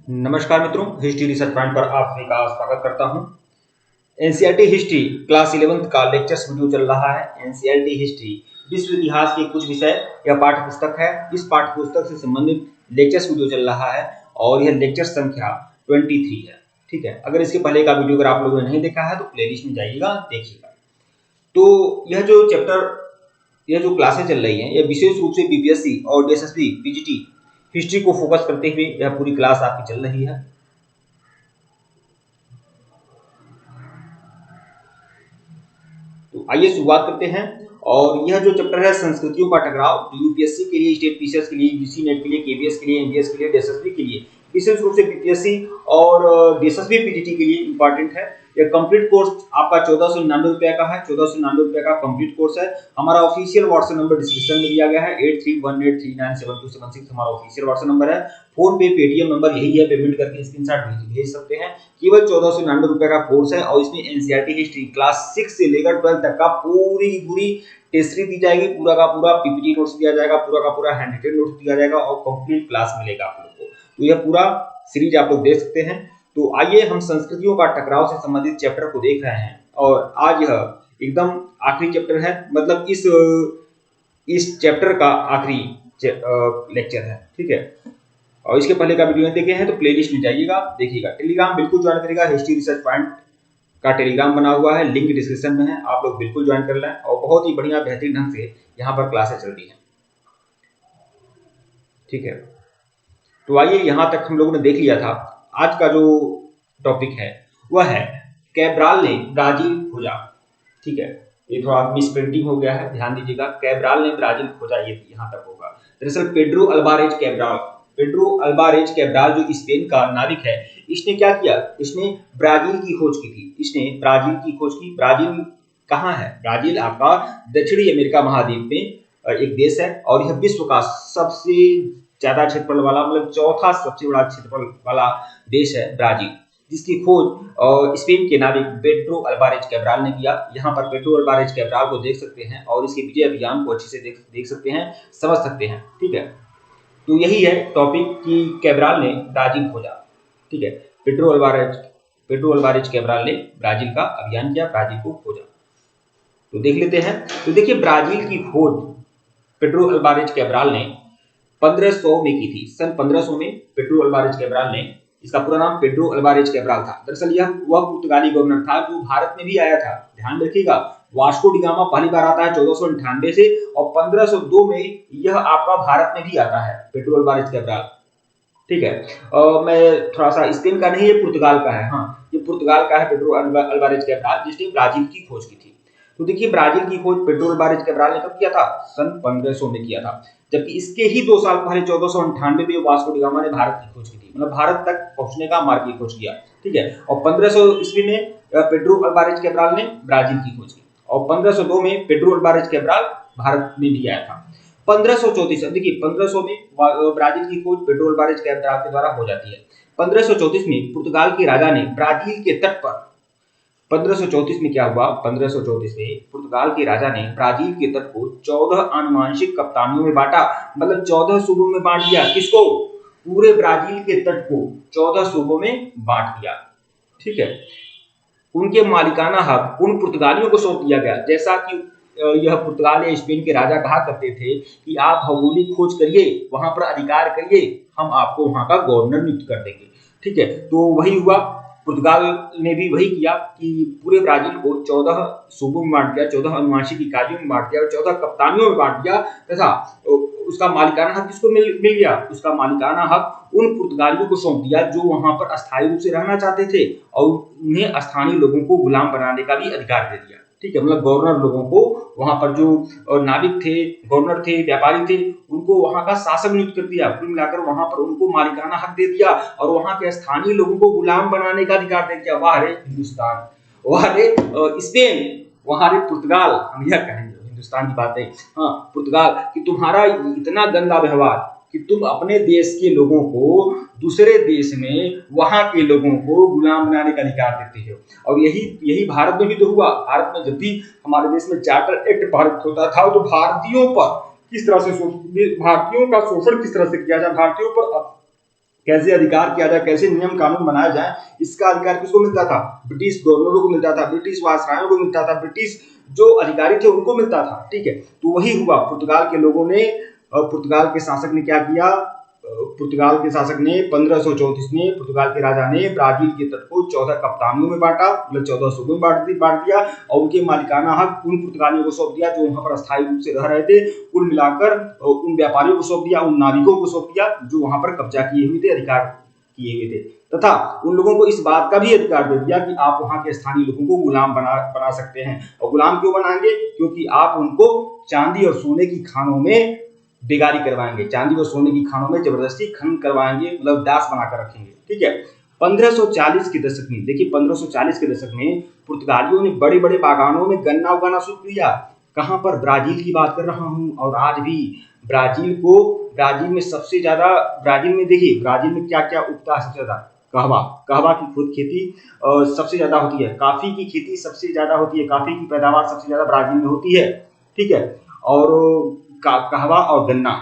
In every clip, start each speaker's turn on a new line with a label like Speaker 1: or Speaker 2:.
Speaker 1: नमस्कार मित्रों, history research point पर आप सभी का स्वागत करता हूं। एनसीईआरटी हिस्ट्री क्लास 11th का लेक्चर्स वीडियो चल रहा है। एनसीईआरटी हिस्ट्री विश्व इतिहास के कुछ विषय या पाठ्य पुस्तक है। इस पाठ्य पुस्तक से संबंधित लेक्चर्स वीडियो चल रहा है और यह लेक्चर संख्या 23 है। ठीक है, अगर इसके पहले का वीडियो अगर आप लोगों ने नहीं देखा है तो प्लेलिस्ट में जाइएगा, देखिएगा। तो यह जो क्लासें चल रही हैं, यह विशेष रूप से बीपीएससी और डीएसएसबी पीजीटी हिस्ट्री को फोकस करते हुए यह पूरी क्लास आपकी चल रही है। तो आइए शुरुआत करते हैं। और यह जो चैप्टर है संस्कृतियों का टकराव, यूपीएससी के लिए, स्टेट पीसीएस के लिए, यूजी नेट के लिए, केबीएस के लिए, एमबीएस के लिए, डीएसएसबी के लिए, विशेष रूप से बीपीएससी और डीएसएसबी पीजीटी के लिए इंपॉर्टेंट है। यह कंप्लीट कोर्स आपका 1499 रुपए का है। 1499 रुपए का कंप्लीट कोर्स है। हमारा ऑफिशियल व्हाट्सएप नंबर डिस्क्रिप्शन में दिया गया है। 8318397276 हमारा ऑफिशियल व्हाट्सएप नंबर है। फोन पे, पेटीएम नंबर यही है। पेमेंट करके स्क्रीनशॉट भेज सकते हैं। केवल 1499 रुपए का कोर्स है और इसमें एनसीईआरटी हिस्ट्री क्लास 6 से लेकर 12 तक का पूरी टेस्टरी दी जाएगी। पूरा का पूरा पीपीटी नोट्स दिया जाएगा, पूरा का पूरा हैंड रिटन नोट्स दिया जाएगा और कंप्लीट क्लास मिलेगा आप लोग को। तो यह पूरा सीरीज आप लोग देख सकते हैं। तो आइए हम संस्कृतियों का टकराव से संबंधित चैप्टर को देख रहे हैं और आज यह एकदम आखिरी चैप्टर है, मतलब इस चैप्टर का आखिरी लेक्चर है। ठीक है, और इसके पहले का वीडियो नहीं देखे हैं तो प्लेलिस्ट में जाइएगा, देखिएगा। टेलीग्राम बिल्कुल ज्वाइन करेगा। हिस्ट्री रिसर्च पॉइंट का टेलीग्राम बना हुआ है, लिंक डिस्क्रिप्शन में है, आप लोग बिल्कुल ज्वाइन कर लें और बहुत ही बढ़िया बेहतरीन ढंग से यहाँ पर क्लासें चल रही हैं। ठीक है, तो आइए यहाँ तक हम लोगों ने देख लिया था। आज का जो टॉपिक है वह है कैब्राल ने ब्राजील खोजा। ठीक है, ये थोड़ा मिस प्रिंटिंग हो गया है, ध्यान दीजिएगा। कैब्राल ने ब्राजील खोजा, ये यहाँ तक होगा। दरअसल पेड्रो अल्वारेज कैब्राल जो स्पेन का नाविक है, इसने क्या किया? इसने ब्राजील की खोज की थी। इसने ब्राजील की खोज की। ब्राजील कहाँ है? ब्राजील आपका दक्षिणी अमेरिका महाद्वीप में एक देश है और यह विश्व का सबसे ज्यादा क्षेत्रफल वाला, मतलब चौथा सबसे बड़ा क्षेत्रफल वाला देश है ब्राजील, जिसकी खोज स्पेन के नाविक पेड्रो अल्वारेज कैब्राल ने किया। यहाँ पर पेड्रो अल्वारेज कैब्राल को देख सकते हैं और इसके विजय अभियान को अच्छे से देख सकते हैं, समझ सकते हैं। ठीक है, तो यही है टॉपिक कि कैब्राल ने ब्राजील खोजा। ठीक है, पेड्रो अल्वारेज कैब्राल ने ब्राजील का अभियान किया, ब्राजील को खोजा। तो देख लेते हैं। तो देखिए, ब्राजील की खोज पेड्रो अल्वारेज कैब्राल ने 1500 में की थी। सन 1500 में पेड्रो अल्वारेज कैब्राल ने, इसका पूरा नाम पेड्रो अल्वारेज कैब्राल था। दरअसल यह वह पुर्तगाली गवर्नर था जो भारत में भी आया था। ध्यान रखिएगा, वास्को डी गामा पहली बार आता है 1498 से और 1502 में यह आपका भारत में भी आता है, पेड्रो अल्वारेज कैब्राल। ठीक है, मैं थोड़ा सा स्पेन का नहीं, ये पुर्तगाल का है। हाँ, ये पुर्तगाल का है पेड्रो अल्वारेज कैब्राल, जिसने ब्राजील की खोज की थी। तो देखिए, ब्राजील की खोज पेड्रो अल्वारेज कैब्राल ने कब किया था? सन 1500 में किया था। जबकि इसके ही 2 साल पहले 1498 में वास्को डी गामा ने भारत की खोज की थी, मतलब भारत तक पहुंचने का मार्ग की खोज किया। ठीक है, और 1500 ईस्वी में पेड्रो अल्वारेज कैब्राल ने ब्राजील की खोज की और 1502 में पेड्रो अल्वारेज कैब्राल भारत में भी आया था। 1534, देखिए 1500 में ब्राजील की खोज पेड्रो अल्वारेज कैब्राल के द्वारा हो जाती है। 1534 में पुर्तगाल के राजा ने ब्राजील के तट पर 1534 में क्या हुआ? 1534 में पुर्तगाल के राजा ने ब्राजील के तट को 14 आनुवंशिक कप्तानियों में बांटा, मतलब 14 सूबों में बांट दिया। किसको? पूरे ब्राजील के तट को 14 सूबों में बांट दिया। ठीक है, उनके मालिकाना हक उन पुर्तगालियों को सौंप दिया गया। जैसा कि यह पुर्तगाल या स्पेन के राजा कहा करते थे कि आप भौगोलिक खोज करिए, वहां पर अधिकार करिए, हम आपको वहां का गवर्नर नियुक्त कर देंगे। ठीक है, तो वही हुआ। पुर्तगाल ने भी वही किया कि पूरे ब्राजील को 14 सूबों में बांट दिया, 14 आनुवंशिक इकाइयों में बांट दिया और 14 कप्तानियों में बांट दिया तथा उसका मालिकाना हक किसको मिल गया? उसका मालिकाना हक उन पुर्तगालियों को सौंप दिया जो वहां पर अस्थायी रूप से रहना चाहते थे और उन्हें स्थानीय लोगों को गुलाम बनाने का भी अधिकार दे दिया। ठीक है, मतलब गवर्नर लोगों को, वहां पर जो नाविक थे, गवर्नर थे, व्यापारी थे, उनको वहां का शासक नियुक्त कर दिया। कुल मिलाकर वहां पर उनको मालिकाना हक दे दिया और वहां के स्थानीय लोगों को गुलाम बनाने का अधिकार दे दिया। वाह रे हिंदुस्तान, वाह रे स्पेन, वहां रे पुर्तगाल, हम यह कहेंगे हिंदुस्तान की बात है। हाँ, पुर्तगाल कि तुम्हारा इतना गंदा व्यवहार कि तुम अपने देश के लोगों को दूसरे देश में वहां के लोगों को गुलाम बनाने का अधिकार देते हो। और यही भारत में भी तो हुआ। भारत में जब भी हमारे देश में चार्टर एक्ट पारित होता था तो भारतीयों पर किस तरह से, भारतीयों का शोषण किस तरह से किया जाए, भारतीयों पर कैसे अधिकार किया जाए, कैसे नियम कानून बनाया जाए, इसका अधिकार किसको मिलता था? ब्रिटिश गवर्नरों को मिलता था, ब्रिटिश वायसरायों को मिलता था, ब्रिटिश जो अधिकारी थे उनको मिलता था। ठीक है, तो वही हुआ। पुर्तगाल के लोगों ने, पुर्तगाल के शासक ने क्या किया? पुर्तगाल के शासक ने 1534 में, पुर्तगाल के राजा ने ब्राजील के तट को 14 कप्तानियों में बांटा, मतलब 14 सूबों में बांट दिया और उनके मालिकाना हक उन पुर्तगालियों को सौंप दिया जो वहां पर अस्थायी रूप से रह रहे थे। कुल मिलाकर उन व्यापारियों को सौंप दिया, उन नाविकों को सौंप दिया जो वहां पर कब्जा किए हुए थे, अधिकार किए हुए थे, तथा उन लोगों को इस बात का भी अधिकार दे दिया कि आप वहां के स्थानीय लोगों को गुलाम बना सकते हैं। और गुलाम क्यों बनाएंगे? क्योंकि आप उनको चांदी और सोने की खानों में बेगारी करवाएंगे, चांदी और सोने की खानों में जबरदस्ती खनन करवाएंगे, मतलब दास बनाकर रखेंगे। ठीक है, 1540 के दशक में, देखिए 1540 के दशक में पुर्तगालियों ने बड़े बड़े बागानों में गन्ना उगाना शुरू किया। कहां पर? ब्राजील की बात कर रहा हूं। और आज भी ब्राजील में सबसे ज्यादा, ब्राजील में देखिए, ब्राजील में क्या क्या उगता है? सबसे ज्यादा कहवा की खुद खेती सबसे ज्यादा होती है, कॉफी की खेती सबसे ज्यादा होती है, कॉफी की पैदावार सबसे ज्यादा ब्राजील में होती है। ठीक है, और कहवा और गन्ना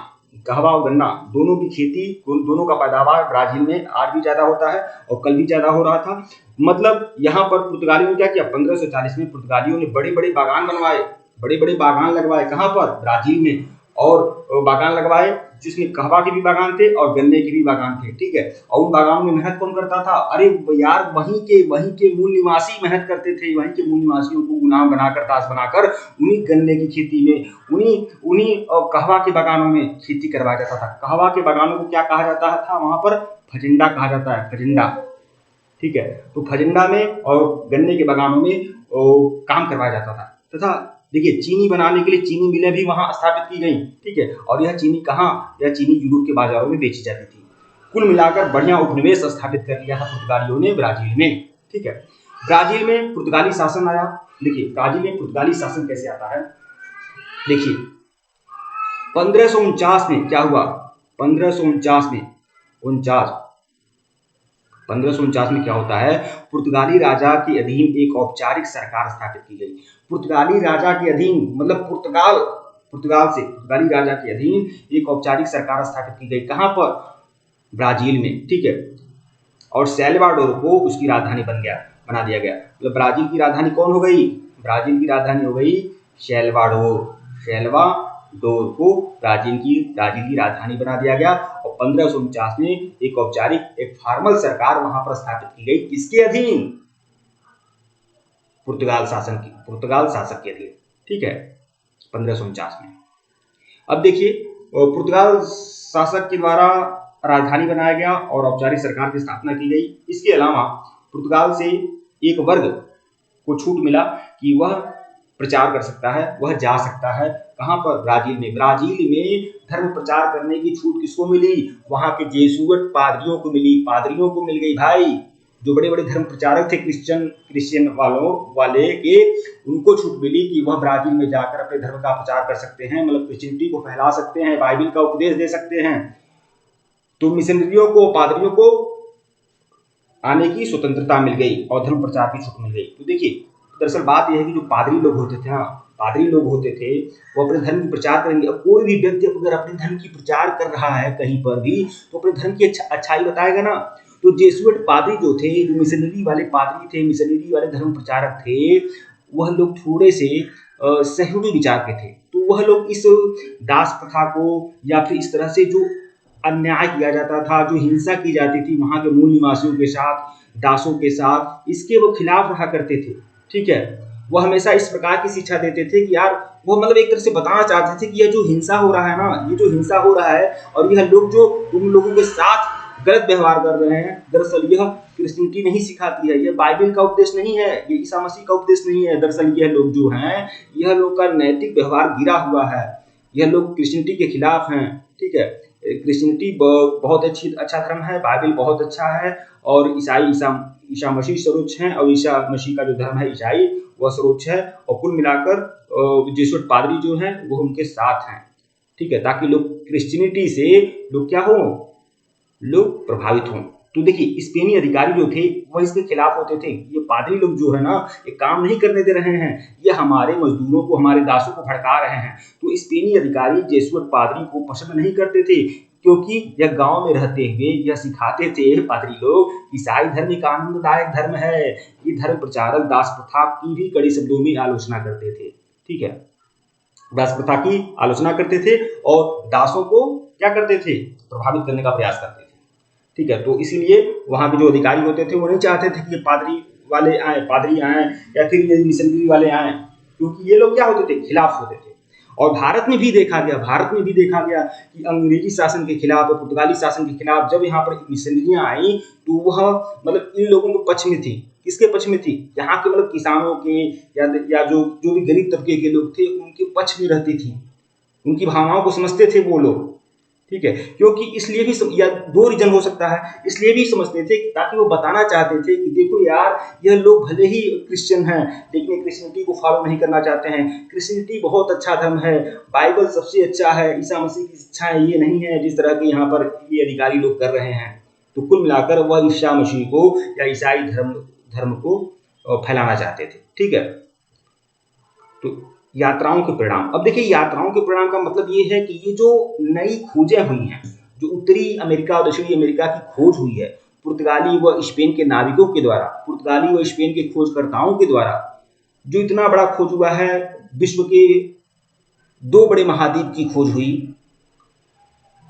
Speaker 1: दोनों की खेती, दोनों का पैदावार ब्राजील में आज भी ज्यादा होता है और कल भी ज्यादा हो रहा था। मतलब यहाँ पर पुर्तगालियों ने क्या किया? 1540 में पुर्तगालियों ने बड़े बड़े बागान बनवाए, बड़े बड़े बागान लगवाए। कहाँ पर? ब्राजील में। और बागान लगवाए जिसमें कहवा के भी बागान थे और गन्ने के भी बागान थे। ठीक है, और उन बागानों में मेहनत कौन करता था? अरे यार, वहीं के मूल निवासी मेहनत करते थे। वहीं के मूल निवासियों को गुलाम बनाकर, दास बनाकर उन्हीं गन्ने की खेती में, उन्हीं कहवा के बागानों में खेती करवाया जाता था। कहवा के बागानों को क्या कहा जाता था? वहां पर फजिंडा कहा जाता है, फजिंडा। ठीक है, तो फजिंडा में और गन्ने के बागानों में काम करवाया जाता था। तथा देखिए, चीनी बनाने के लिए चीनी मिलें भी वहां स्थापित की गई। ठीक है, और यह चीनी कहाँ? यह चीनी यूरोप के बाजारों में बेची जाती थी। कुल मिलाकर बढ़िया उपनिवेश स्थापित कर लिया था पुर्तगालियों ने ब्राजील में। ठीक है, ब्राजील में पुर्तगाली शासन आया। देखिए, ब्राजील में पुर्तगाली शासन कैसे आता है? देखिए, 1549 में क्या हुआ? 1549 में क्या होता है? पुर्तगाली राजा के अधीन एक औपचारिक सरकार स्थापित की गई। पुर्तगाली राजा के अधीन, मतलब पुर्तगाली राजा के अधीन एक औपचारिक सरकार स्थापित की गई। कहां पर? ब्राजील में। ठीक है, और सैल्वाडोर को उसकी राजधानी बना दिया गया। मतलब ब्राजील की राजधानी कौन हो गई? ब्राजील की राजधानी हो गई सैल्वाडोर को ब्राजील की राजधानी बना दिया गया। और 1549 में एक औपचारिक, एक फॉर्मल सरकार वहां पर स्थापित की गई। किसके अधीन? पुर्तगाल शासक के अधीन। ठीक है, 1549 में। अब देखिए, पुर्तगाल शासक के द्वारा राजधानी बनाया गया और औपचारिक सरकार की स्थापना की गई। इसके अलावा पुर्तगाल से एक वर्ग को छूट मिला कि वह प्रचार कर सकता है, वह जा सकता है। कहां पर? ब्राजील में। ब्राजील में धर्म प्रचार करने की छूट किसको मिली? वहां के जेसुइट पादरियों को मिली, पादरियों को मिल गई भाई। जो बड़े बड़े धर्म प्रचारक थे क्रिश्चियन वाले के, उनको छूट मिली कि वह ब्राजील में जाकर अपने धर्म का प्रचार कर सकते हैं, मतलब क्रिश्चियनिटी को फैला सकते हैं, बाइबिल का उपदेश दे सकते हैं। तो मिशनरियों को, पादरियों को आने की स्वतंत्रता मिल गई और धर्म प्रचार की छूट मिल गई। तो देखिए, दरअसल बात यह है कि जो पादरी लोग होते थे वो अपने धर्म की प्रचार करेंगे। अब कोई भी व्यक्ति अगर अपने धर्म की प्रचार कर रहा है कहीं पर भी, तो अपने धर्म की अच्छाई बताएगा ना। तो जेसुइट पादरी जो थे, जो मिशनरी वाले पादरी थे, मिशनरी वाले धर्म प्रचारक थे, वह लोग थोड़े से सहयोगी विचार के थे। तो वह लोग इस दास प्रथा को, या फिर इस तरह से जो अन्याय किया जाता था, जो हिंसा की जाती थी वहां के मूल निवासियों के साथ, दासों के साथ, इसके वो खिलाफ रहा करते थे। ठीक है, वो हमेशा इस प्रकार की शिक्षा देते थे कि यार, वो मतलब एक तरह से बताना चाहते थे कि यह जो हिंसा हो रहा है ना, ये जो हिंसा हो रहा है और यह लोग जो उन लोगों के साथ गलत व्यवहार कर रहे हैं, दरअसल यह क्रिश्चियनिटी नहीं सिखाती है, यह बाइबिल का उपदेश नहीं है, ये ईसा मसीह का उपदेश नहीं है। दरअसल यह लोग जो हैं, यह लोग का नैतिक व्यवहार गिरा हुआ है, यह लोग क्रिश्चियनिटी के खिलाफ हैं। ठीक है, क्रिश्चियनिटी बहुत अच्छा धर्म है, बाइबिल बहुत अच्छा है, और ईसा मसीह सर्वोच्च हैं, और ईसा मसीह का जो धर्म है ईसाई, वह सर्वोच्च है। और कुल मिलाकर जेसुइट पादरी जो हैं वो उनके साथ हैं। ठीक है, ताकि लोग क्रिश्चियनिटी से लोग क्या हो, लोग प्रभावित हों। तो देखिए, स्पेनी अधिकारी जो थे वह इसके खिलाफ होते थे। ये पादरी लोग जो है ना, ये काम नहीं करने दे रहे हैं, ये हमारे मजदूरों को, हमारे दासों को भड़का रहे हैं। तो स्पेनी अधिकारी जेसुइट पादरी को पसंद नहीं करते थे। क्योंकि यह गांव में रहते हुए यह सिखाते थे पादरी लोग, ईसाई धर्म एक आनंददायक धर्म है। ये धर्म प्रचारक दास प्रथा की भी कड़े शब्दों में आलोचना करते थे। ठीक है, दास प्रथा की आलोचना करते थे और दासों को क्या करते थे, प्रभावित करने का प्रयास करते थे। ठीक है, तो इसीलिए वहां के जो अधिकारी होते थे वो नहीं चाहते थे कि पादरी वाले आए, पादरी आए या फिर ये मिशनरी वाले आए, क्योंकि ये लोग क्या होते थे, खिलाफ होते थे। और भारत में भी देखा गया कि अंग्रेजी शासन के खिलाफ, पुर्तगाली शासन के खिलाफ जब यहाँ पर मिशनरियां आई तो वह मतलब इन लोगों के पक्ष में थी। किसके पक्ष में थी, यहाँ के मतलब किसानों के या जो भी गरीब तबके के लोग थे उनके पक्ष में रहती थी, उनकी भावनाओं को समझते थे वो लोग। ठीक है, क्योंकि इसलिए भी या दो रीजन हो सकता है, इसलिए भी समझते थे ताकि वो बताना चाहते थे कि देखो यार, यह लोग भले ही क्रिश्चियन हैं लेकिन क्रिश्चियनिटी को फॉलो नहीं करना चाहते हैं। क्रिश्चियनिटी बहुत अच्छा धर्म है, बाइबल सबसे अच्छा है, ईसा मसीह की शिक्षाएं ये नहीं है जिस तरह के यहाँ पर ये अधिकारी लोग कर रहे हैं। तो कुल मिलाकर वह ईसा मसीह को या ईसाई धर्म को फैलाना चाहते थे। ठीक है, तो यात्राओं के परिणाम। अब देखिए, यात्राओं के परिणाम का मतलब ये है कि ये जो नई खोजें हुई हैं, जो उत्तरी अमेरिका और दक्षिणी अमेरिका की खोज हुई है पुर्तगाली व स्पेन के नाविकों के द्वारा, पुर्तगाली व स्पेन के खोजकर्ताओं के द्वारा, जो इतना बड़ा खोज हुआ है, विश्व के 2 बड़े महाद्वीप की खोज हुई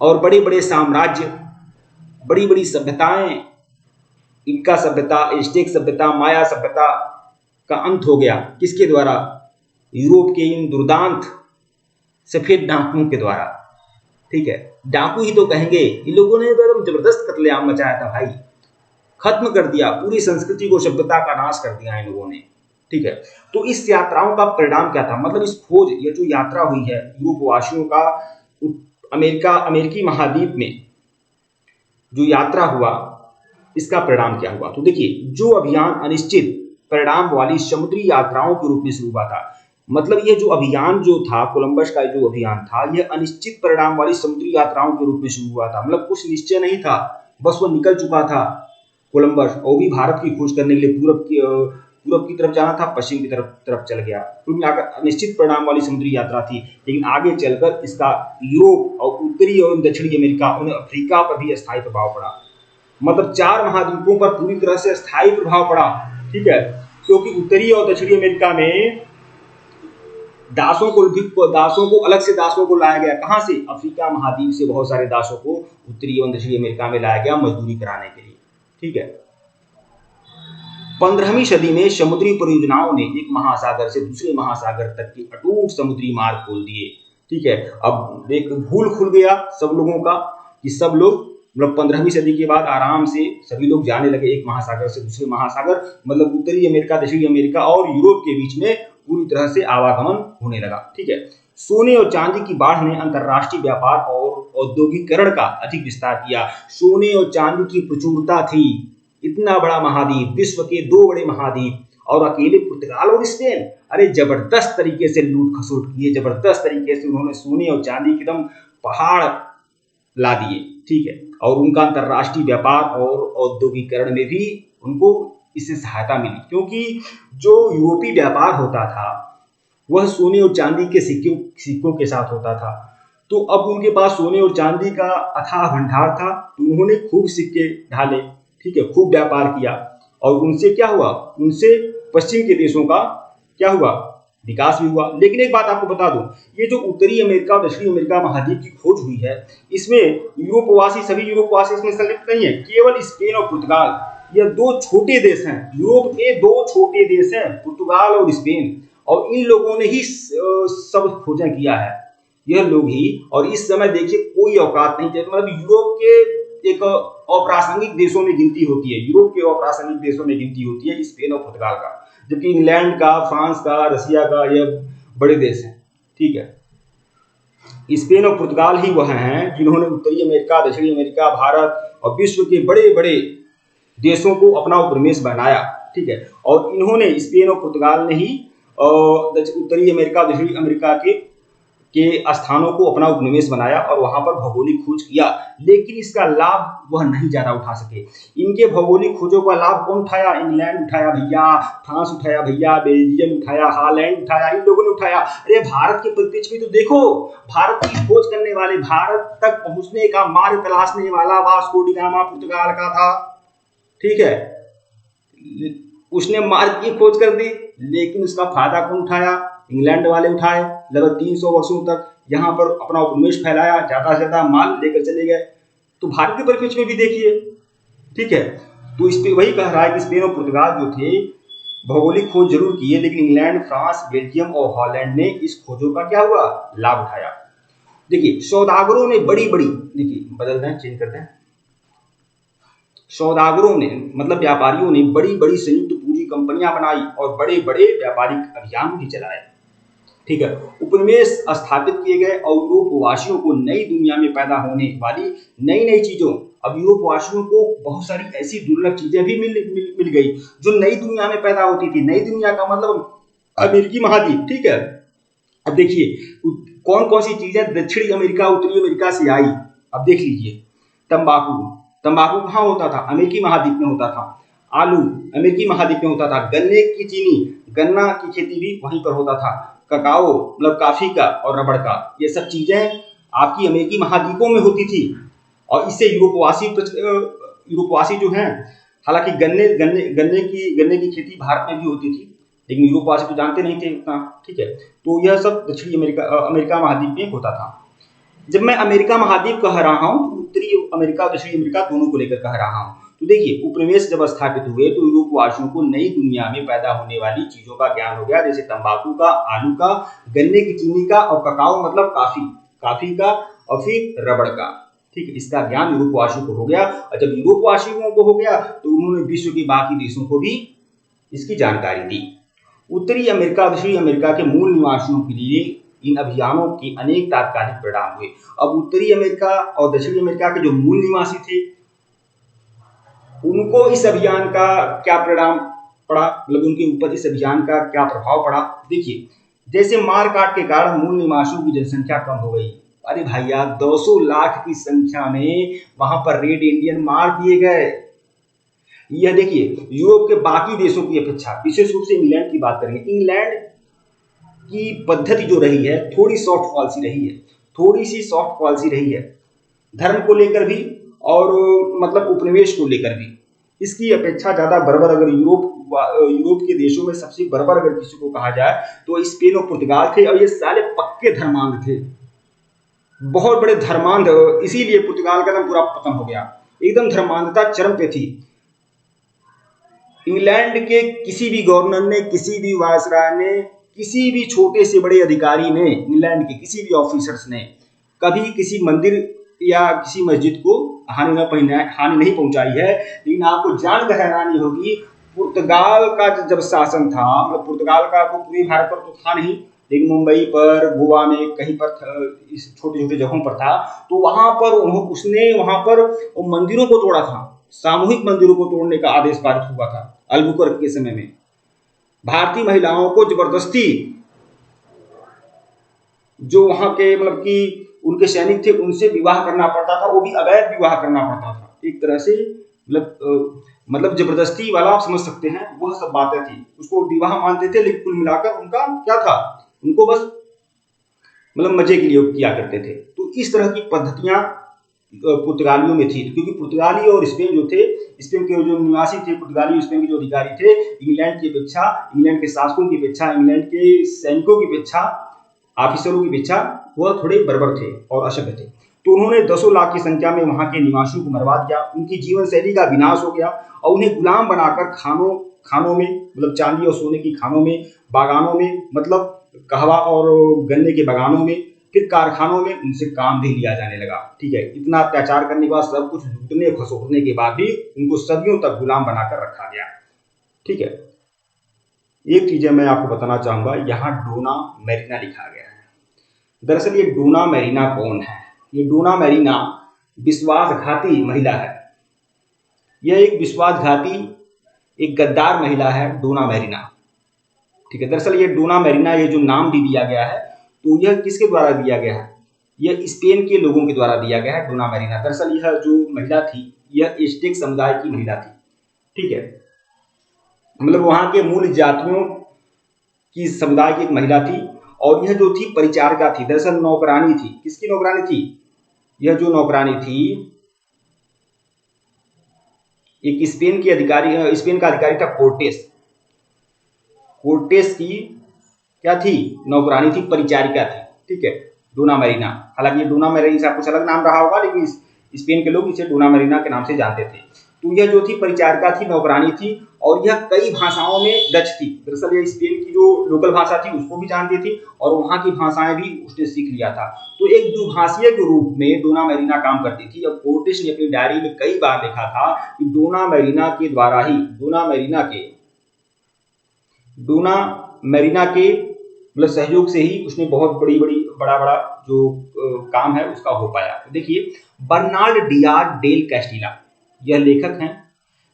Speaker 1: और बड़े बड़े साम्राज्य, बड़ी बड़ी सभ्यताएं, इनका सभ्यता, एज़टेक सभ्यता, माया सभ्यता का अंत हो गया। किसके द्वारा, यूरोप के इन दुर्दांत सफेद डाकुओं के द्वारा। ठीक है, डाकू ही तो कहेंगे, इन लोगों ने एकदम जबरदस्त कत्लेआम मचाया था भाई, खत्म कर दिया पूरी संस्कृति को, सभ्यता का नाश कर दिया इन लोगों ने। ठीक है, तो इस यात्राओं का परिणाम क्या था, मतलब इस खोज, ये जो यात्रा हुई है यूरोपवासियों का अमेरिकी महाद्वीप में जो यात्रा हुआ, इसका परिणाम क्या हुआ। तो देखिए, जो अभियान अनिश्चित परिणाम वाली समुद्री यात्राओं के रूप में शुरू हुआ था, मतलब ये जो अभियान जो था, कोलंबस का जो अभियान था, यह अनिश्चित परिणाम वाली समुद्री यात्राओं के रूप में शुरू हुआ था। मतलब कुछ निश्चय नहीं था, बस वो निकल चुका था कोलंबस, और भी भारत की खोज करने के लिए पूरब की तरफ जाना था, पश्चिम की तरफ चल गया। कुल मिलाकर अनिश्चित परिणाम वाली समुद्री यात्रा थी, लेकिन आगे चलकर इसका यूरोप और उत्तरी और दक्षिणी अमेरिका और अफ्रीका पर भी स्थायी प्रभाव पड़ा। मतलब 4 महाद्वीपों पर पूरी तरह से स्थायी प्रभाव पड़ा। ठीक है, क्योंकि उत्तरी और दक्षिणी अमेरिका में दासों को अलग से दासों को लाया गया। कहां से, अफ्रीका महाद्वीप से बहुत सारे दासों को उत्तरी और दक्षिणी अमेरिका में लाया गया मजदूरी कराने के लिए। ठीक है, 15वीं सदी में समुद्री परियोजनाओं ने एक महासागर से दूसरे महासागर तक के अटूट समुद्री मार्ग खोल दिए। ठीक है, अब एक भूल खुल गया सब लोगों का कि सब लोग मतलब 15वीं सदी के बाद आराम से सभी लोग जाने लगे एक महासागर से दूसरे महासागर, मतलब उत्तरी अमेरिका, दक्षिणी अमेरिका और यूरोप के बीच में पूरी तरह से आवागमन होने लगा। ठीक है, सोने और चांदी की बाढ़ ने अंतरराष्ट्रीय व्यापार और औद्योगिकरण का अधिक विस्तार किया। सोने और चांदी की प्रचुरता थी, इतना बड़ा महाद्वीप, विश्व के 2 बड़े महाद्वीप, और अकेले पुर्तगाल और स्पेन, अरे जबरदस्त तरीके से लूट खसोट किए, जबरदस्त तरीके से उन्होंने सोने और चांदी के एकदम पहाड़ ला दिए। ठीक है, और उनका अंतरराष्ट्रीय व्यापार और औद्योगिकरण में भी उनको इससे सहायता मिली, क्योंकि जो यूरोपीय व्यापार होता था वह सोने और चांदी के सिक्कों के साथ होता था। तो अब उनके पास सोने और चांदी का अथाह भंडार था, तो उन्होंने खूब सिक्के ढाले। ठीक है, खूब व्यापार किया, और उनसे क्या हुआ, उनसे पश्चिम के देशों का क्या हुआ, विकास भी हुआ। लेकिन एक बात आपको बता दूं, ये जो उत्तरी अमेरिका और दक्षिणी अमेरिका महाद्वीप की खोज हुई है, इसमें सभी यूरोपवासी इसमें संलिप्त नहीं है, केवल स्पेन और पुर्तगाल, यह 2 छोटे देश हैं, यूरोप के 2 छोटे देश हैं, पुर्तगाल और स्पेन, और इन लोगों ने ही सब खोजें किया है, यह लोग ही। और इस समय देखिए कोई औकात नहीं, मतलब यूरोप के एक अप्रासंगिक देशों में गिनती होती है, यूरोप के अप्रासंगिक देशों में गिनती होती है स्पेन और पुर्तगाल का, जबकि इंग्लैंड का, फ्रांस का, रसिया का, यह बड़े देश हैं। ठीक है, स्पेन और पुर्तगाल ही वह हैं जिन्होंने उत्तरी अमेरिका, दक्षिणी अमेरिका, भारत और विश्व के बड़े बड़े देशों को अपना उपनिवेश बनाया। ठीक है, और इन्होंने, स्पेन और पुर्तगाल ने ही उत्तरी अमेरिका, दक्षिणी अमेरिका के स्थानों को अपना उपनिवेश बनाया और वहां पर भौगोलिक खोज किया, लेकिन इसका लाभ वह नहीं ज्यादा उठा सके। इनके भौगोलिक खोजों का लाभ कौन उठाया? इंग्लैंड उठाया भैया, फ्रांस उठाया भैया, बेल्जियम उठाया, हॉलैंड उठाया, इन लोगों ने उठाया। अरे भारत के परिप्रेक्ष्य में तो देखो, भारत की खोज करने वाले, भारत तक पहुंचने का मार्ग तलाशने वाला वास्को डी गामा पुर्तगाल का था, ठीक है। उसने मार्ग की खोज कर दी, लेकिन उसका फायदा कौन उठाया? इंग्लैंड वाले उठाए। लगभग 300 वर्षों तक यहाँ पर अपना उपनिवेश फैलाया, ज्यादा से ज्यादा माल लेकर चले गए। तो भारत के परिप्रेक्ष्य में भी देखिए, ठीक है। तो इस पे वही कह रहा है कि स्पेन और पुर्तगाल जो थे भौगोलिक खोज जरूर किए, लेकिन इंग्लैंड, फ्रांस, बेल्जियम और हॉलैंड ने इस खोजों का क्या हुआ? लाभ उठाया। देखिए सौदागरों ने बड़ी बड़ी, देखिए बदल दें, चेंज करते हैं। सौदागरों ने मतलब व्यापारियों ने बड़ी बड़ी संयुक्त पूंजी कंपनियां बनाई और बड़े बड़े व्यापारिक अभियान भी चलाए, ठीक है। उपनिवेश स्थापित किए गए और यूरोपवासियों को नई दुनिया में पैदा होने वाली नई नई चीजों, अब यूरोपवासियों को बहुत सारी ऐसी दुर्लभ चीजें भी मिल गई जो नई दुनिया में पैदा होती थी। नई दुनिया का मतलब अमेरिकी महाद्वीप, ठीक है। अब देखिए कौन कौन सी चीजें दक्षिणी अमेरिका, उत्तरी अमेरिका से आई। अब देख लीजिए, तंबाकू, तंबाकू कहाँ होता था? अमेरिकी महाद्वीप में होता था। आलू अमेरिकी महाद्वीप में होता था। गन्ने की चीनी, गन्ना की खेती भी वहीं पर होता था। ककाओ मतलब कॉफी का और रबड़ का, ये सब चीजें आपकी अमेरिकी महाद्वीपों में होती थी। और इससे यूरोपवासी जो हैं, हालांकि गन्ने गन्ने गन्ने की खेती भारत में भी होती थी, लेकिन यूरोपवासी तो जानते नहीं थे उतना, ठीक है। तो यह सब दक्षिणी अमेरिका महाद्वीप में होता था। जब मैं अमेरिका महाद्वीप कह रहा हूं तो उत्तरी अमेरिका और दक्षिणी अमेरिका दोनों को लेकर कह रहा हूं। तो देखिए उपनिवेश जब स्थापित हुए तो यूरोपवासियों को नई दुनिया में पैदा होने वाली चीजों का ज्ञान हो गया, जैसे तंबाकू का, आलू का, गन्ने की चीनी का और ककाओ मतलब कॉफी का और फिर रबड़ का, ठीक है। इसका ज्ञान यूरोपवासियों को हो गया, और जब यूरोपवासियों को हो गया तो उन्होंने विश्व के बाकी देशों को भी इसकी जानकारी दी। उत्तरी अमेरिका, दक्षिणी अमेरिका के मूल निवासियों के लिए इन अभियानों के अनेक तात्कालिक परिणाम हुए। अब उत्तरी अमेरिका और दक्षिणी अमेरिका के जो मूल निवासी थे उनको इस अभियान का क्या परिणाम पड़ा, मतलब उनके ऊपर इस अभियान का क्या प्रभाव पड़ा। देखिए जैसे मार काट के कारण मूल निवासियों की जनसंख्या कम हो गई। अरे भैया 200 लाख की संख्या में वहां पर रेड इंडियन मार दिए गए। यह देखिए यूरोप के बाकी देशों की अपेक्षा, विशेष रूप से इंग्लैंड की बात करेंगे, इंग्लैंड की पद्धति जो रही है थोड़ी सॉफ्ट पॉलिसी रही है, थोड़ी सी सॉफ्ट पॉलिसी रही है, धर्म को लेकर भी और मतलब उपनिवेश को लेकर भी। इसकी अपेक्षा ज्यादा बर्बर अगर यूरोप के देशों में सबसे बर्बर अगर किसी को कहा जाए तो स्पेन और पुर्तगाल थे, और ये साले पक्के धर्मांध थे, बहुत बड़े धर्मांध। इसीलिए पुर्तगाल का नाम पूरा पतन हो गया, एकदम धर्मांधता चरम पे थी। इंग्लैंड के किसी भी गवर्नर ने, किसी भी वायसराय ने, किसी भी छोटे से बड़े अधिकारी ने, इंग्लैंड के किसी भी ऑफिसर्स ने कभी किसी मंदिर या किसी मस्जिद को हानि नहीं पहुंचाई है। लेकिन आपको जानकर हैरानी होगी, पुर्तगाल का जब शासन था, मतलब पुर्तगाल का तो पूरे भारत पर तो था नहीं, लेकिन मुंबई पर, गोवा में कहीं पर इस छोटे छोटे जगहों पर था, तो वहां पर उसने वहां पर मंदिरों को तोड़ा था, सामूहिक मंदिरों को तोड़ने का आदेश पारित हुआ था अल्बुकर्क के समय में। भारतीय महिलाओं को जबरदस्ती, जो वहां के मतलब कि उनके सैनिक थे, उनसे विवाह करना पड़ता था, वो भी अवैध विवाह करना पड़ता था, एक तरह से मतलब जबरदस्ती वाला आप समझ सकते हैं, वह सब बातें थी। उसको विवाह मानते थे, लेकिन कुल मिलाकर उनका क्या था, उनको बस मतलब मजे के लिए किया करते थे। तो इस तरह की पद्धतियां पुर्तगालियों में थी, क्योंकि पुर्तगाली और स्पेन जो थे, स्पेन के जो निवासी थे, पुर्तगाली स्पेन के जो अधिकारी थे, इंग्लैंड की अपेक्षा, इंग्लैंड के शासकों की अपेक्षा, इंग्लैंड के सैनिकों की अपेक्षा, ऑफिसरों की अपेक्षा वह थोड़े बर्बर थे और असभ्य थे। तो उन्होंने 200 लाख की संख्या में वहां के निवासियों को मरवा दिया, उनकी जीवन शैली का विनाश हो गया, और उन्हें गुलाम बनाकर खानों में मतलब चांदी और सोने की खानों में, बागानों में मतलब कहवा और गन्ने के बागानों में, फिर कारखानों में उनसे काम भी लिया जाने लगा, ठीक है। इतना अत्याचार करने के बाद, सब कुछ लूटने खसोटने के बाद भी उनको सदियों तक गुलाम बनाकर रखा गया, ठीक है। एक चीज मैं आपको बताना चाहूंगा, यहाँ डोना मैरिना लिखा गया है। दरअसल ये डोना मैरिना कौन है? ये डोना मैरिना विश्वासघाती महिला है। यह एक विश्वासघाती, एक गद्दार महिला है, डोना मैरिना, ठीक है। दरअसल ये डोना मैरिना, ये जो नाम भी दिया गया है, तो यह किसके द्वारा दिया गया है? यह स्पेन के लोगों के द्वारा दिया गया है, डोना मैरिना। दरअसल यह जो महिला थी यह एज़टेक समुदाय की महिला थी, ठीक है, मतलब वहां के मूल जातियों की समुदाय की एक महिला थी। और यह जो थी परिचारिका थी, दरअसल नौकरानी थी। किसकी नौकरानी थी? यह जो नौकरानी थी एक स्पेन के अधिकारी, स्पेन का अधिकारी था कोर्टेस। कोर्टेस की क्या थी? नौकरानी थी, परिचारिका थी, ठीक है, डोना मैरिना। हालांकि डोना मैरिना से कुछ अलग नाम रहा होगा, लेकिन स्पेन के लोग इसे डोना मैरिना के नाम से जानते थे। तो यह जो थी परिचारिका थी, नौकरानी थी, और यह कई भाषाओं में दक्ष थी। दरअसल यह स्पेन की जो लोकल भाषा थी उसको भी जानती थी और वहां की भाषाएं भी उसने सीख लिया था। तो एक दुभाषीय के रूप में डोना मैरिना काम करती थी। अब कोर्टेस ने अपनी डायरी में कई बार लिखा था कि डोना मैरिना के द्वारा ही, डोना मैरिना के मतलब सहयोग से ही उसने बहुत बड़ा जो काम है उसका हो पाया। तो देखिए, बर्नार्ड डियाज डेल कैस्टिला, यह लेखक हैं।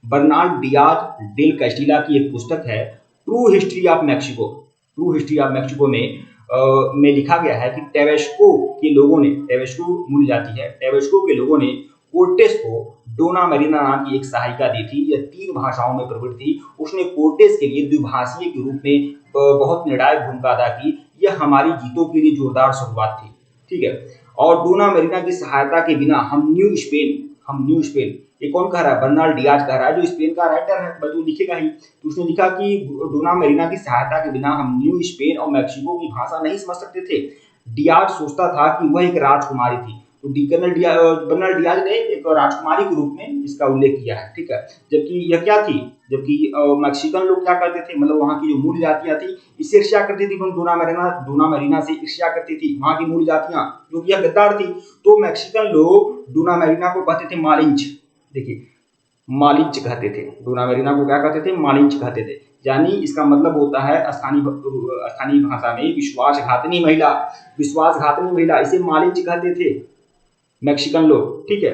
Speaker 1: बर्नार्ड डियाज डेल कैस्टिला की एक पुस्तक है true history of Mexico. True history of Mexico में लिखा गया है कि टेवेस्को के लोगों ने, टेवेस्को मूल जाति है, टेवेस्को के लोगों ने कोर्टेस को डोना मैरिना नाम की एक सहायिका दी थी। यह 3 भाषाओं में प्रवृत्त थी। उसने कोर्टेस के लिए द्विभाषीय के रूप में बहुत निर्णायक भूमिका अदा की। यह हमारी जीतों के लिए जोरदार शुरुआत थी, ठीक है। और डोना मैरिना की सहायता के बिना हम न्यू स्पेन, ये कौन कह रहा है? बर्नार्ड डियाज कह रहा है, जो स्पेन का राइटर है, जो लिखेगा ही। तो उसने लिखा कि डोना मैरिना की सहायता के बिना हम न्यू स्पेन और मैक्सिको की भाषा नहीं समझ सकते थे। डियाज सोचता था कि वह एक राजकुमारी थी। तो बर्नार्ड डियाज ने एक राजकुमारी के रूप में इसका उल्लेख किया है, ठीक है। जबकि यह क्या थी? जबकि मैक्सिकन लोग क्या करते थे, मतलब वहां की जो मूल जातियां थी इससे ईर्ष्या करती थी। डोना मैरिना से ईर्ष्या करती थी वहां की मूल जातियां, जो कि यह गद्दार थी। तो मैक्सिकन लोग डोना मैरिना को कहते थे मालिंच। देखिए, मालिंच कहते थे डोना मैरिना को, क्या कहते थे? मालिंच कहते थे। यानी इसका मतलब होता है स्थानीय भाषा में विश्वासघातनी महिला, इसे मालिंच कहते थे मैक्सिकन लोग, ठीक है।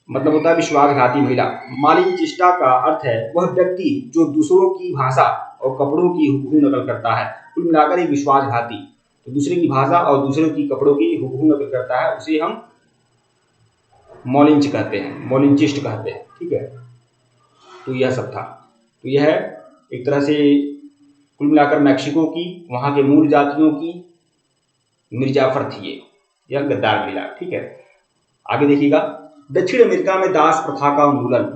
Speaker 1: मतलब होता है विश्वासघाती महिला। मालिंचिस्टा का अर्थ है वह व्यक्ति जो दूसरों की भाषा और कपड़ों की हुबहू नकल करता है। कुल मिलाकर एक विश्वासघाती, तो दूसरे की भाषा और दूसरे की कपड़ों की हुबहू नकल करता है, उसे हम मॉलिंच कहते हैं, मॉलिंचिस्ट कहते हैं, ठीक है। तो यह सब था। तो यह एक तरह से कुल मिलाकर मैक्सिको की, वहां के मूल जातियों की मिर्जाफर थी यह गद्दार महिला, ठीक है। आगे देखिएगा, दक्षिण अमेरिका में दास प्रथा का उन्मूलन।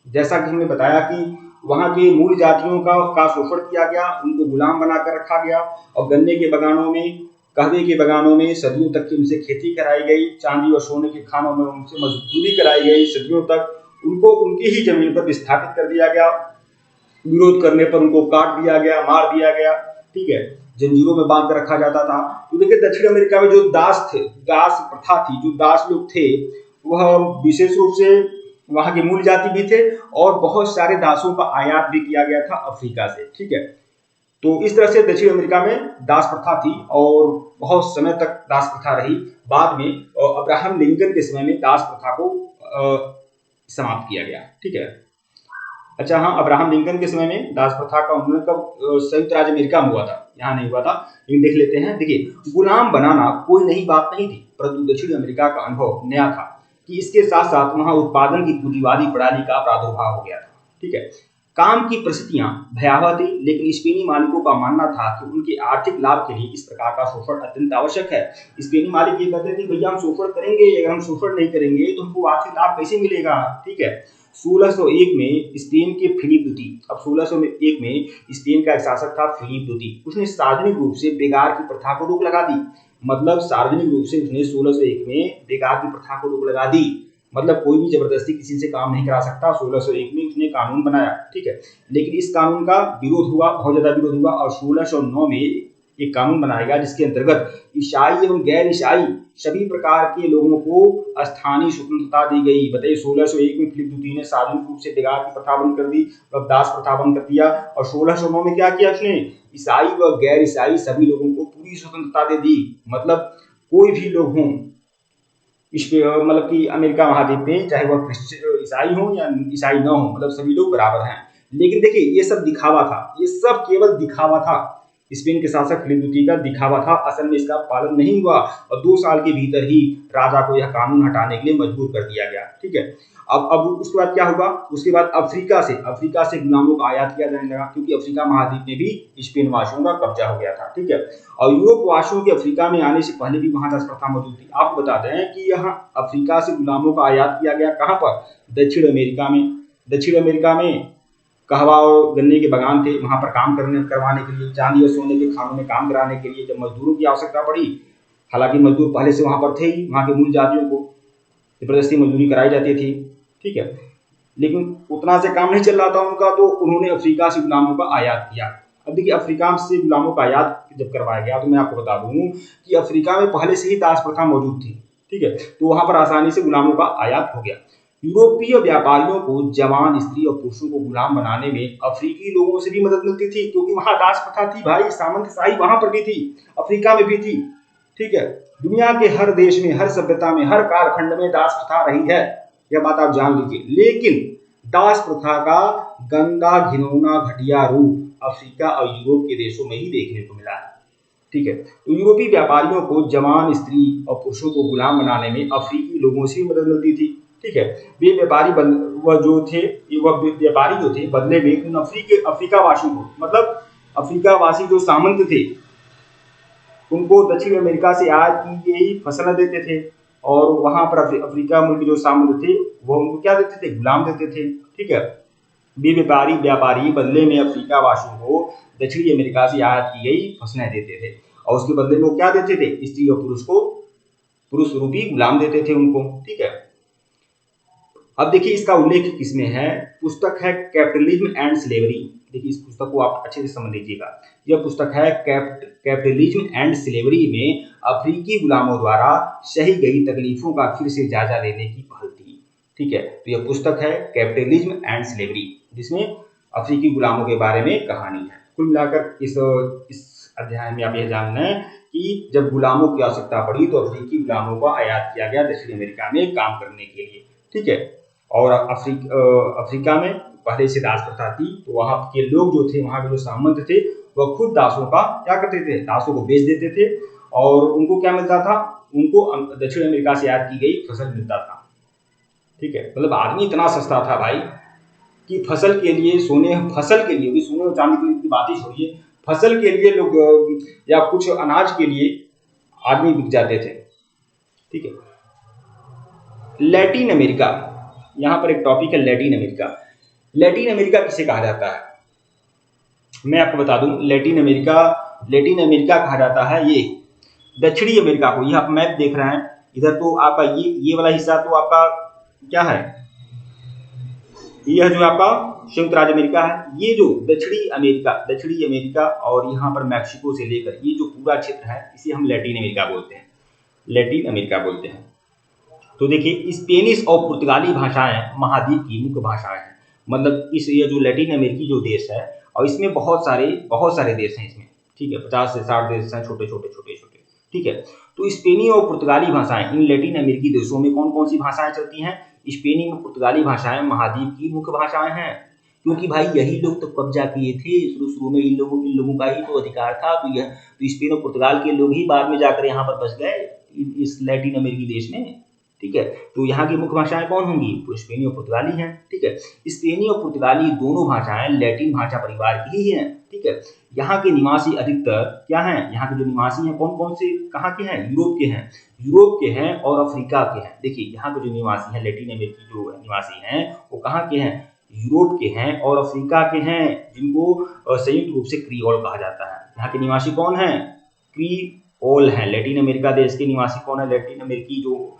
Speaker 1: जैसा कि हमने बताया कि वहां के मूल जातियों का शोषण किया गया, उनको गुलाम बनाकर रखा गया और गन्ने के बगानों में, कहवे के बगानों में सदियों तक उनसे खेती कराई गई, चांदी और सोने के खानों में उनसे मजदूरी कराई गई। सदियों तक उनको उनकी ही जमीन पर विस्थापित कर दिया गया। विरोध करने पर उनको काट दिया गया, मार दिया गया, ठीक है, जंजीरों में बांध कर रखा जाता था। तो देखिए, दक्षिण अमेरिका में जो दास प्रथा थी, जो दास लोग थे, वह विशेष रूप से वहां के मूल जाति भी थे और बहुत सारे दासों का आयात भी किया गया था अफ्रीका से, ठीक है। तो इस तरह से दक्षिण अमेरिका में दास प्रथा थी और बहुत समय तक दास प्रथा रही। बाद में अब्राहम लिंकन के समय में दास प्रथा को समाप्त किया गया, ठीक है। अच्छा हाँ, अब्राहम लिंकन के समय में दास प्रथा का उन्मूलन कब संयुक्त राज्य अमेरिका में हुआ था, यहाँ नहीं हुआ था, लेकिन देख लेते हैं। देखिए, गुलाम बनाना कोई नई बात नहीं थी, परंतु दक्षिण अमेरिका का अनुभव नया था कि इसके साथ साथ वहां उत्पादन की पूंजीवादी प्रणाली का प्रादुर्भाव हो गया था, ठीक है। काम की परिस्थितियां भयावह थी, लेकिन स्पेनी मालिकों का मानना था कि उनके आर्थिक लाभ के लिए इस प्रकार का शोषण अत्यंत आवश्यक है। स्पेनी मालिक ये कहते थे, भैया हम शोषण करेंगे, अगर हम शोषण नहीं करेंगे तो हमको आर्थिक लाभ कैसे मिलेगा, ठीक है। 1601 में स्पेन के फिलिप द्वितीय, अब 1601 में स्पेन का एक शासक था फिलिप द्वितीय, उसने सार्वजनिक रूप से बेगार की प्रथा को रोक लगा दी। मतलब सार्वजनिक रूप से उसने 1601 में बेगार की प्रथा को रोक लगा दी। मतलब कोई भी जबरदस्ती किसी से काम नहीं करा सकता। 1601 में उसने कानून बनाया, ठीक है। लेकिन इस कानून का विरोध हुआ, बहुत ज्यादा विरोध हुआ और 1609 में एक कानून बनाया गया जिसके अंतर्गत ईसाई एवं गैर ईसाई सभी प्रकार के लोगों को स्थानीय स्वतंत्रता दी गई। बताइए, 1601 में फिलिप द्वितीय ने सार्वजनिक रूप से बेगार की प्रथा बंद कर दी, दास प्रथा बंद कर दिया। और 1609 में क्या किया उसने? ईसाई व गैर ईसाई सभी लोगों को पूरी स्वतंत्रता दे दी। मतलब कोई भी लोग हों मतलब कि अमेरिका महाद्वीप में, चाहे वह ईसाई हो या ईसाई न हो, मतलब सभी लोग बराबर हैं। लेकिन देखिए, ये सब दिखावा था, ये सब केवल दिखावा था। स्पेन के शासक फिलिप द्वितीय का दिखावा था, असल में इसका पालन नहीं हुआ और 2 साल के भीतर ही राजा को यह कानून हटाने के लिए मजबूर कर दिया गया। ठीक है, अब उसके बाद क्या हुआ, उसके बाद अफ्रीका से गुलामों का आयात किया जाने लगा, क्योंकि अफ्रीका महाद्वीप में भी स्पेन वासियों का कब्जा हो गया था। ठीक है, और यूरोप वासियों के अफ्रीका में आने से पहले भी वहां दास प्रथा मौजूद थी। आपको बताते हैं कि यहाँ अफ्रीका से गुलामों का आयात किया गया, कहाँ पर, दक्षिण अमेरिका में कहवा और गन्ने के बागान थे, वहां पर काम करवाने के लिए, चांदी और सोने के खानों में काम कराने के लिए जब मजदूरों की आवश्यकता पड़ी, हालांकि मजदूर पहले से वहां पर थे ही, वहां के मूल जातियों को जबरदस्ती मजदूरी कराई जाती थी। ठीक है, लेकिन उतना से काम नहीं चल रहा था उनका, तो उन्होंने अफ्रीका से गुलामों का आयात किया। अब देखिए, अफ्रीका से गुलामों का आयात जब करवाया गया, तो मैं आपको बता दूं कि अफ्रीका में पहले से ही दास प्रथा मौजूद थी। ठीक है, तो वहां पर आसानी से गुलामों का आयात हो गया। यूरोपीय व्यापारियों को जवान स्त्री और पुरुषों को गुलाम बनाने में अफ्रीकी लोगों से भी मदद मिलती थी, क्योंकि वहां दास प्रथा थी भाई, सामंतशाही वहां पर भी थी, अफ्रीका में भी थी। ठीक है, दुनिया के हर देश में, हर सभ्यता में, हर कालखंड में दास प्रथा रही है, यह बात आप जान लीजिए। लेकिन दास प्रथा का गंदा, घिनौना, घटिया रूप अफ्रीका और यूरोप के देशों में ही देखने को मिला है। ठीक है, तो यूरोपीय व्यापारियों को जवान स्त्री और पुरुषों को गुलाम बनाने में अफ्रीकी लोगों से भी मदद मिलती थी। ठीक है, वे व्यापारी जो थे बदले में उन अफ्रीका वासियों को, मतलब अफ्रीका वासी जो सामंत थे, उनको दक्षिण अमेरिका से आयात की गई फसल देते थे, और वहां पर अफ्रीका मुल्क जो सामंत थे वो उनको क्या देते थे, गुलाम देते थे। ठीक है, वे व्यापारी बदले में अफ्रीका वासियों को दक्षिणी अमेरिका से आयात की गई फसलें देते थे, और उसके बदले में वो क्या देते थे, स्त्री और पुरुष रूपी गुलाम देते थे उनको। ठीक है, अब देखिए इसका उल्लेख किसमें है, पुस्तक है कैपिटलिज्म एंड स्लेवरी। देखिए इस पुस्तक को आप अच्छे से समझ लीजिएगा, यह पुस्तक है कैपिटलिज्म एंड स्लेवरी में अफ्रीकी गुलामों द्वारा सही गई तकलीफों का फिर से जायजा लेने की पहल थी। ठीक है, तो यह पुस्तक है कैपिटलिज्म एंड स्लेवरी, जिसमें अफ्रीकी गुलामों के बारे में कहानी है। कुल मिलाकर इस अध्याय में आप यह जानना है कि जब गुलामों की आवश्यकता पड़ी तो अफ्रीकी गुलामों को आयात किया गया दक्षिण अमेरिका में काम करने के लिए। ठीक है, और अफ्रीका में पहले से दास प्रथा थी, तो वहां के लोग जो थे, वहां के जो सामंत थे, वह खुद दासों का क्या करते थे, दासों को बेच देते थे, और उनको क्या मिलता था, उनको दक्षिण अमेरिका से आयात की गई फसल मिलता था। ठीक है, मतलब आदमी इतना सस्ता था भाई कि फसल के लिए सोने और चांदी की बात ही छोड़िए, फसल के लिए लोग या कुछ अनाज के लिए आदमी बिक जाते थे। ठीक है, लैटिन अमेरिका, यहाँ पर एक टॉपिक है लैटिन अमेरिका किसे कहा जाता है, मैं आपको बता दूं, लैटिन अमेरिका कहा जाता है ये दक्षिणी अमेरिका को। यह आप मैप देख रहे हैं, इधर तो आपका ये वाला हिस्सा तो आपका क्या है, यह जो आपका संयुक्त राज्य अमेरिका है, ये जो दक्षिणी अमेरिका और यहाँ पर मैक्सिको से लेकर ये जो पूरा क्षेत्र है, इसे हम लैटिन अमेरिका बोलते हैं। तो देखिए, स्पेनिश और पुर्तगाली भाषाएं महाद्वीप की मुख्य भाषाएं हैं, मतलब ये जो लैटिन अमेरिकी जो देश है, और इसमें बहुत सारे देश हैं इसमें। ठीक है, 50 से 60 देश हैं, छोटे छोटे। ठीक है, तो स्पेनी और पुर्तगाली भाषाएं, इन लैटिन अमेरिकी देशों में कौन कौन सी भाषाएं चलती हैं, स्पेनी और पुर्तगाली भाषाएं महाद्वीप की मुख्य भाषाएं हैं, क्योंकि भाई यही लोग तो कब्जा किए थे शुरू में, इन लोगों का ही तो अधिकार था, तो स्पेन और पुर्तगाल के लोग ही बाद में जाकर यहाँ पर बस गए इस लैटिन अमेरिकी देश में। ठीक है, तो यहाँ की मुख्य भाषाएं कौन होंगी, तो स्पेनी और पुर्तगाली हैं। ठीक है, स्पेनी और पुर्तगाली दोनों भाषाएं लैटिन भाषा परिवार की ही हैं। ठीक है, यहाँ के निवासी अधिकतर क्या हैं, यहाँ के जो निवासी हैं कौन कौन से, कहाँ के हैं, यूरोप के हैं और अफ्रीका के हैं। देखिए, यहाँ के जो निवासी हैं, लैटिन अमेरिकी जो निवासी हैं, वो कहाँ के हैं, यूरोप के हैं और अफ्रीका के हैं, जिनको संयुक्त रूप से क्रियोल कहा जाता है। यहाँ के निवासी कौन है, क्रियोल हैं। लैटिन अमेरिका देश के निवासी कौन है, लैटिन अमेरिकी जो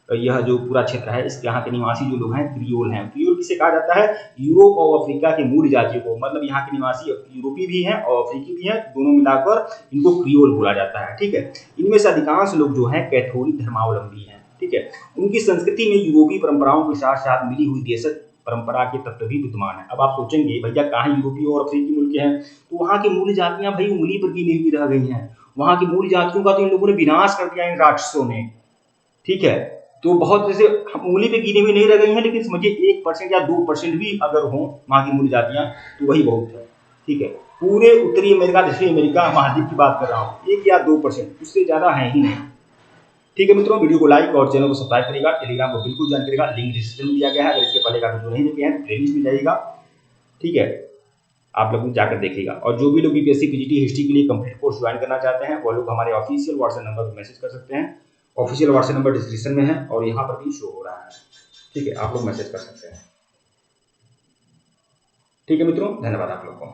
Speaker 1: यह जो पूरा क्षेत्र है, इसके यहाँ के निवासी जो लोग हैं क्रियोल हैं। क्रियोल किसे कहा जाता है, यूरोप और अफ्रीका के मूल जातियों को, मतलब यहाँ के निवासी यूरोपी भी हैं और अफ्रीकी भी हैं, दोनों मिलाकर इनको क्रियोल बोला जाता है। ठीक है, इनमें से अधिकांश लोग जो हैं कैथोलिक धर्मावलंबी हैं। ठीक है, उनकी संस्कृति में यूरोपीय परंपराओं के साथ साथ मिली हुई देशज परंपरा के तत्व भी विद्यमान है। अब आप सोचेंगे भैया कहाँ यूरोपीय और अफ्रीकी मुल्क हैं, तो वहाँ की मूल जातियां भाई उंगली पर गिनी हुई रह गई हैं। वहाँ की मूल जातियों का तो इन लोगों ने विनाश कर दिया इन राक्षसों ने। ठीक है, तो बहुत जैसे उंगली पे गिनी हुई नहीं रह गई हैं, लेकिन समझिए 1% या 2% भी अगर हो वहाँ की मूल जातियां, तो वही बहुत है। ठीक है, पूरे उत्तरी अमेरिका, दक्षिणी अमेरिका महाद्वीप की बात कर रहा हूँ, 1 या 2%, उससे ज़्यादा है ही नहीं। ठीक है मित्रों, वीडियो को लाइक और चैनल को सब्सक्राइब करेगा, टेलीग्राम को बिल्कुल ज्वाइन करेगा, लिंक डिस्क्रिप्शन में दिया गया है। अगर इसके पहले का वीडियो नहीं देखे हैं तो प्लेलिस्ट में जाइएगा, ठीक है, आप लोग जाकर देखिएगा। और जो भी लोग बीपीएससी पीजीटी हिस्ट्री के लिए कंप्लीट कोर्स ज्वाइन करना चाहते हैं वो लोग हमारे ऑफिशियल व्हाट्सएप नंबर पर मैसेज कर सकते हैं। ऑफिशियल व्हाट्सएप नंबर डिस्क्रिप्शन में है और यहाँ पर भी शो हो रहा है, ठीक है, आप लोग मैसेज कर सकते हैं। ठीक है मित्रों, धन्यवाद आप लोग को।